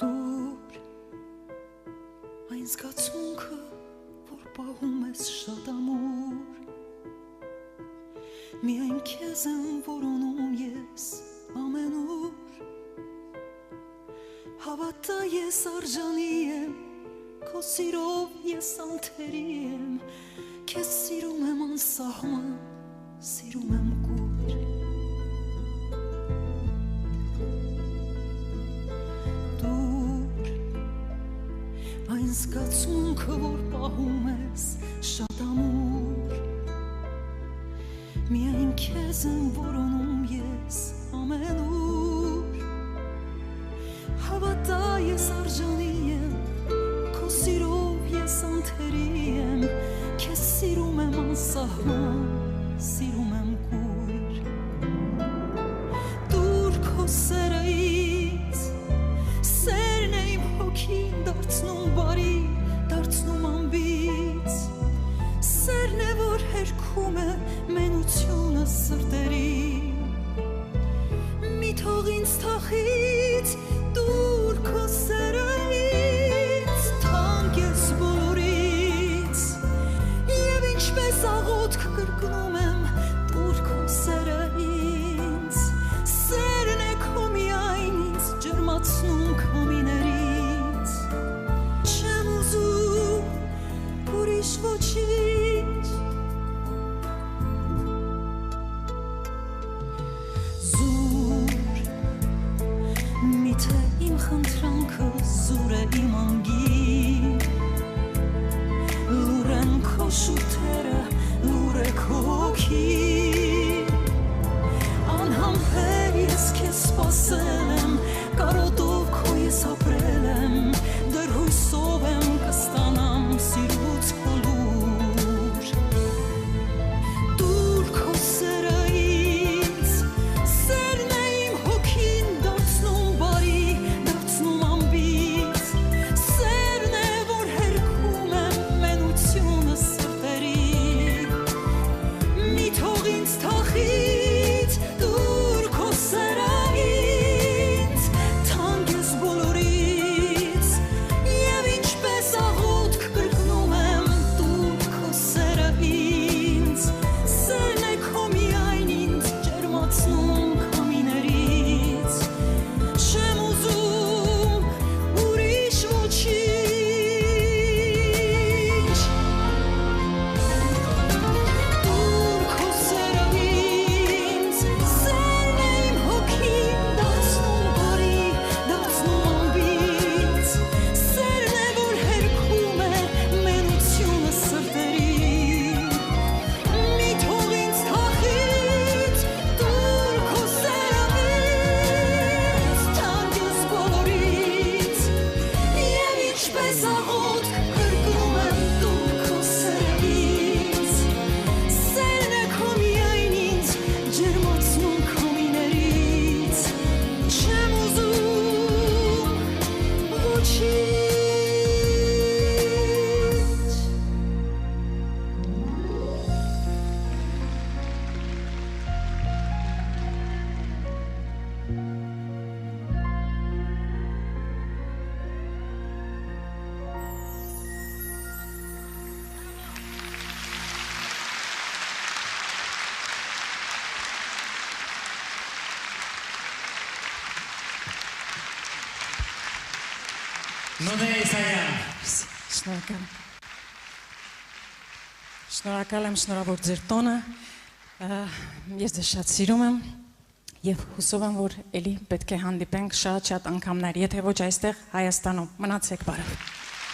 Դուր այն զգացմունքը, որ պահում ես շատ ամուր, միայն քեզ եմ որոնում ես ամենուր, հավատա ես արժանի եմ, քո սիրով ես անթերի եմ, քեզ սիրում եմ անսահման, սիրում եմ կուր, դուր այն զգացմունքը, որ պահում ես շատ ամուր, միայն քեզ եմ որոնում ես ամենուր, հավատա ես արժանի եմ, քո սիրով ես անթերի եմ, քեզ սիրում եմ անսահման, սիրում եմ կուր, դուր քո սերը ինձ, սերն է իմ հոգին դարձնում բարի, դարձնում անբիծ, սերն է, որ հերքում է մենությունը սրտերին, մի թող ինձ թախից, դուր քո սերը ինձ, թանկ ես բոլորից, և ինչպես աղոթք կրկնում եմ, դուր քո սերը ինձ, սերն է քո միայն ինձ ջերմացնում քամիներից, չեմ ուզում ուրիշ ոչինչ, զուր միթե իմ խնդրանքը զուր է իմ անգին, լուր են քո շուրթերը, լուր է քո հոգին, անհամբեր ես քեզ սպասել եմ, կարոտով քո ես ապրել եմ, դեռ հույսով եմ կստանամ սիրուց քո լուր, դուր քո սերը ինձ, սերն է իմ հոգին դարձնում բարի, դարձնում անբիծ, սերն է, որ հերքում եմ մենությունը սրտերին, մի թող ինձ թախից, դուր քո սերը ինձ, թանկ ես բոլորից, և ինչպես աղոթք կրկնում եմ, դուր քո սերը ինձ, սերն է քո միայն ինձ ջերմացնում քամիներից, չեմ ուզում ուրիշ ոչինչ, դուր քո սերը ինձ, սերն է իմ հոգին դարձնում բարի, դարձնում անբիծ, սերն է, որ հերքում է մենությունը սրտերին, մի թող ինձ թախից, դուր քո սերը ինձ, թանկ ես բոլորից, և ինչպես աղոթք կրկնում եմ, դուր քո սերը ինձ, սերն է քո միայն ինձ ջերմացնում քամիներից, չեմ ուզում ոչինչ, Նոնե Իսայան, Շնորհակալ։ Շնորհակալ եմ, շնորհավոր ձեր տոնը։ Ես ձեզ շատ սիրում եմ եւ հուսով եմ, որ էլի պետք է հանդիպենք շատ անգամներ, եթե ոչ այստեղ Հայաստանում։ Մնացեք բարով։